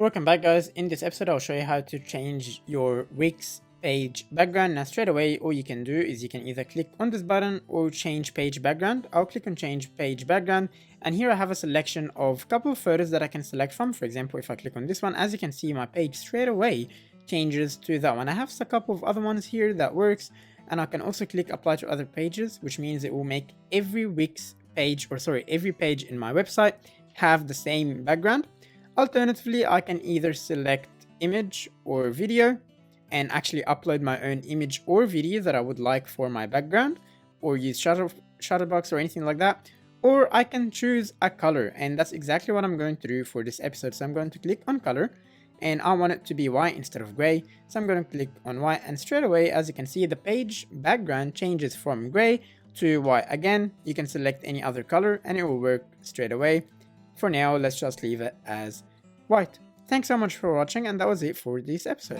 Welcome back, guys. In this episode I'll show you how to change your Wix page background. Now straight away all you can do is you can either click on this button or change page background. I'll click on change page background, and here I have a selection of a couple of photos that I can select from. For example, if I click on this one, as you can see, my page straight away changes to that one. I have a couple of other ones here that works, and I can also click apply to other pages, which means it will make every Wix page, or sorry, every page in my website have the same background. Alternatively, I can either select image or video and actually upload my own image or video that I would like for my background, or use Shutterbox or anything like that. Or I can choose a color, and that's exactly what I'm going to do for this episode. So I'm going to click on color, and I want it to be white instead of gray. So I'm going to click on white, and straight away, as you can see, the page background changes from gray to white. Again, you can select any other color and it will work straight away. For now, let's just leave it as white. Thanks so much for watching, and that was it for this episode.